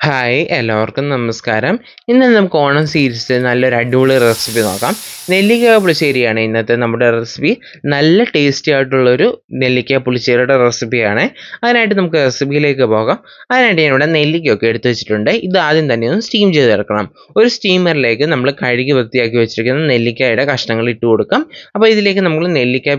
Hi എല്ലാവർക്കും നമസ്കാരം. ഇന്ന് നമുക്ക് ഓണം സീരീസിൽ നല്ലൊരു അടിപൊളി റെസിപ്പി നോക്കാം. നെല്ലിക്ക പുളിശ്ശേരിയാണ് ഇന്നത്തെ നമ്മുടെ റെസിപ്പി. നല്ല ടേസ്റ്റി ആയിട്ടുള്ളൊരു നെല്ലിക്ക പുളിശ്ശേരിയുടെ റെസിപ്പിയാണ്. അതിനായിട്ട് നമുക്ക് റെസിപ്പിയിലേക്ക് പോകാം. അതിനായിട്ട് ഞാനിവിടെ നെല്ലിക്കയൊക്കെ എടുത്ത് വെച്ചിട്ടുണ്ട്. ഇത് ആദ്യം തന്നെ ഒന്ന് സ്റ്റീം ചെയ്തെടുക്കണം. ഒരു സ്റ്റീമറിലേക്ക് നമ്മൾ കഴുകി വൃത്തിയാക്കി വെച്ചിരിക്കുന്ന നെല്ലിക്കയുടെ കഷ്ണങ്ങൾ ഇട്ട് കൊടുക്കാം. അപ്പോൾ ഇതിലേക്ക് നമ്മൾ നെല്ലിക്ക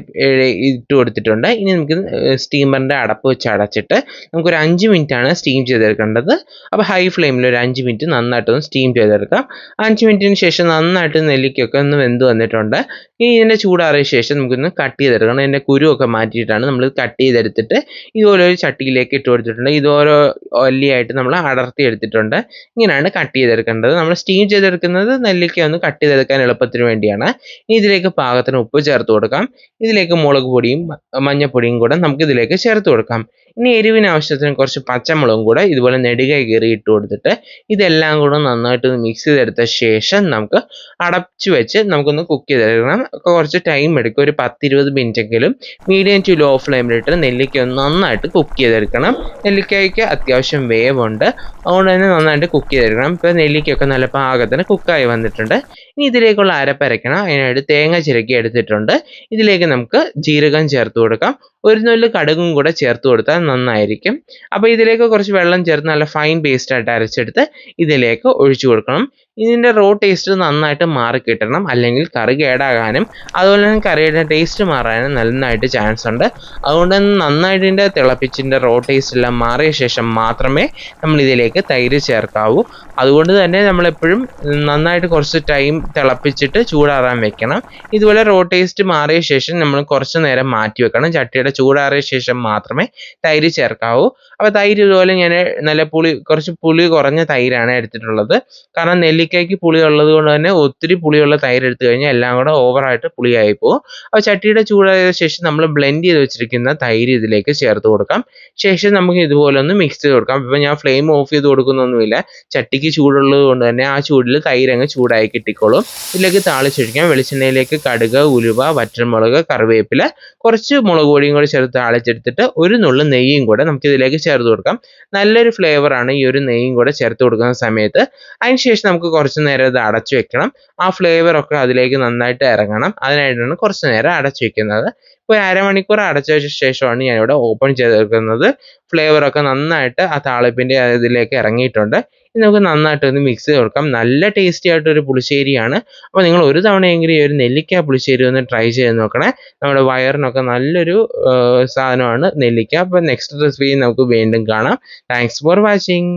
ഇട്ട് കൊടുത്തിട്ടുണ്ട്. ഇനി നമുക്ക് സ്റ്റീമറിൻ്റെ അടപ്പ് വെച്ച് അടച്ചിട്ട് നമുക്കൊരു 5 മിനിറ്റാണ് സ്റ്റീം ചെയ്തെടുക്കേണ്ടത്. അപ്പോൾ ഹൈ ഫ്ലെയിമിൽ ഒരു 5 മിനിറ്റ് നന്നായിട്ടൊന്ന് സ്റ്റീം ചെയ്തെടുക്കാം. 5 മിനിറ്റിന് ശേഷം നന്നായിട്ട് നെല്ലിക്കൊക്കെ ഒന്ന് വെന്ത് വന്നിട്ടുണ്ട്. ഇനി ഇതിൻ്റെ ചൂടാറിയ ശേഷം നമുക്കൊന്ന് കട്ട് ചെയ്തെടുക്കണം. ഇതിൻ്റെ കുരുവൊക്കെ മാറ്റിയിട്ടാണ് നമ്മൾ കട്ട് ചെയ്തെടുത്തിട്ട് ഇതുപോലെ ഒരു ചട്ടിയിലേക്ക് ഇട്ട് കൊടുത്തിട്ടുണ്ട്. ഇതോരോ ഒല്ലിയായിട്ട് നമ്മൾ അടർത്തി എടുത്തിട്ടുണ്ട്. ഇങ്ങനെയാണ് കട്ട് ചെയ്തെടുക്കേണ്ടത്. നമ്മൾ സ്റ്റീം ചെയ്തെടുക്കുന്നത് നെല്ലിക്ക ഒന്ന് കട്ട് ചെയ്തെടുക്കാൻ എളുപ്പത്തിന് വേണ്ടിയാണ്. ഇനി ഇതിലേക്ക് പാകത്തിന് ഉപ്പ് ചേർത്ത് കൊടുക്കാം. ഇതിലേക്ക് മുളക് പൊടിയും മഞ്ഞൾപ്പൊടിയും കൂടെ നമുക്ക് ഇതിലേക്ക് ചേർത്ത് കൊടുക്കാം. ഇനി എരിവിന് ആവശ്യത്തിന് കുറച്ച് പച്ചമുളകും കൂടെ ഇതുപോലെ നെടുകെ കീറി ഇട്ട് കൊടുത്തിട്ട് ഇതെല്ലാം കൂടെ നന്നായിട്ട് മിക്സ് ചെയ്തെടുത്ത ശേഷം നമുക്ക് അടച്ചു വെച്ച് നമുക്കൊന്ന് കുക്ക് ചെയ്തെടുക്കണം. കുറച്ച് ടൈം എടുക്കും. ഒരു 10-20 മിനിറ്റെങ്കിലും മീഡിയം ടു ലോ ഫ്ലെയിമിലിട്ട് നെല്ലിക്ക ഒന്ന് നന്നായിട്ട് കുക്ക് ചെയ്തെടുക്കണം. നെല്ലിക്കയ്ക്ക് അത്യാവശ്യം വേവുണ്ട്, അതുകൊണ്ട് തന്നെ നന്നായിട്ട് കുക്ക് ചെയ്തെടുക്കണം. ഇപ്പോൾ നെല്ലിക്കയൊക്കെ നല്ല പാകത്തിന് കുക്കായി വന്നിട്ടുണ്ട്. ഇനി ഇതിലേക്കുള്ള അരപ്പരയ്ക്കണം. അതിനായിട്ട് തേങ്ങ ചിരക്കി എടുത്തിട്ടുണ്ട്. ഇതിലേക്ക് നമുക്ക് ജീരകം ചേർത്ത് കൊടുക്കാം. ഒരു നുള്ള് കടുകും കൂടെ ചേർത്ത് കൊടുത്താൽ നന്നായിരിക്കും. അപ്പോൾ ഇതിലേക്ക് കുറച്ച് വെള്ളം ചേർത്ത് നല്ല ഫൈൻ പേസ്റ്റായിട്ട് അരച്ചെടുത്ത് ഇതിലേക്ക് ഒഴിച്ചു കൊടുക്കണം. ഇതിൻ്റെ റോ ടേസ്റ്റ് നന്നായിട്ട് മാറിക്കിട്ടണം, അല്ലെങ്കിൽ കറി കേടാകാനും അതുപോലെ തന്നെ കറിയുടെ ടേസ്റ്റ് മാറാനും നന്നായിട്ട് ചാൻസ് ഉണ്ട്. അതുകൊണ്ട് തന്നെ നന്നായിട്ട് ഇതിൻ്റെ തിളപ്പിച്ചിൻ്റെ റോ ടേസ്റ്റ് എല്ലാം മാറിയ ശേഷം മാത്രമേ നമ്മൾ ഇതിലേക്ക് തൈര് ചേർക്കാവൂ. അതുകൊണ്ട് തന്നെ നമ്മളെപ്പോഴും നന്നായിട്ട് കുറച്ച് ടൈം തിളപ്പിച്ചിട്ട് ചൂടാറാൻ വെക്കണം. ഇതുപോലെ റോ ടേസ്റ്റ് മാറിയ ശേഷം നമ്മൾ കുറച്ച് നേരം മാറ്റി വെക്കണം. ചട്ടിയുടെ ചൂടാറിയ ശേഷം മാത്രമേ തൈര് ചേർക്കാവൂ. അപ്പോൾ തൈര് ഇതുപോലെ ഞാൻ നല്ല കുറച്ച് പുളി കുറഞ്ഞ തൈരാണ് എടുത്തിട്ടുള്ളത്. കാരണം നെല്ലിക്കയ്ക്ക് പുളി ഉള്ളത് കൊണ്ട് തന്നെ ഒത്തിരി പുളിയുള്ള തൈര് എടുത്തു കഴിഞ്ഞാൽ എല്ലാം കൂടെ ഓവറായിട്ട് പുളിയായി പോകും. അപ്പോൾ ചട്ടിയുടെ ചൂടായ ശേഷം നമ്മൾ ബ്ലെൻഡ് ചെയ്ത് വെച്ചിരിക്കുന്ന തൈര് ഇതിലേക്ക് ചേർത്ത് കൊടുക്കാം. ശേഷം നമുക്ക് ഇതുപോലെ ഒന്ന് മിക്സ് ചെയ്ത് കൊടുക്കാം. ഇപ്പോൾ ഞാൻ ഫ്ലെയിം ഓഫ് ചെയ്ത് കൊടുക്കുന്നൊന്നുമില്ല. ചട്ടിക്ക് ചൂടുള്ളത് കൊണ്ട് തന്നെ ആ ചൂടിൽ തൈര് അങ്ങ് ചൂടായി കിട്ടിക്കോളും. ഇതിലേക്ക് താളിച്ചൊഴിക്കാം. വെളിച്ചെണ്ണയിലേക്ക് കടുക്, ഉലുവ, വറ്റൽമുളക്, കറിവേപ്പില, കുറച്ച് മുളക് പൊടിയും കൂടി ചേർത്ത് താളിച്ചെടുത്തിട്ട് ഒരു നുള്ളു നെയ്യും കൂടെ നമുക്ക് ഇതിലേക്ക് ചേർത്ത് കൊടുക്കാം. നല്ലൊരു ഫ്ലേവറാണ് ഈ ഒരു നെയ്യും കൂടെ ചേർത്ത് കൊടുക്കുന്ന സമയത്ത്. അതിനുശേഷം നമുക്ക് കുറച്ച് നേരം ഇത് അടച്ചു വെക്കണം. ആ ഫ്ലേവറൊക്കെ അതിലേക്ക് നന്നായിട്ട് ഇറങ്ങണം. അതിനായിട്ടാണ് കുറച്ച് നേരം അടച്ചു വെക്കുന്നത്. ഇപ്പോൾ ഒരു അരമണിക്കൂർ അടച്ചു വെച്ച ശേഷമാണ് ഞാനിവിടെ ഓപ്പൺ ചെയ്തെടുക്കുന്നത്. ഫ്ലേവറൊക്കെ നന്നായിട്ട് ആ താളിപ്പിൻ്റെ ഇതിലേക്ക് ഇറങ്ങിയിട്ടുണ്ട്. ഇനി നമുക്ക് നന്നായിട്ടൊന്ന് മിക്സ് ചെയ്ത് കൊടുക്കാം. നല്ല ടേസ്റ്റി ആയിട്ടൊരു പുളിശ്ശേരിയാണ്. അപ്പോൾ നിങ്ങൾ ഒരു തവണയെങ്കിലും ഈ ഒരു നെല്ലിക്ക പുളിശ്ശേരി ഒന്ന് ട്രൈ ചെയ്ത് നോക്കണേ. നമ്മുടെ വയറിനൊക്കെ നല്ലൊരു സാധനമാണ് നെല്ലിക്ക. അപ്പോൾ നെക്സ്റ്റ് റെസിപ്പി നമുക്ക് വീണ്ടും കാണാം. Thanks for watching.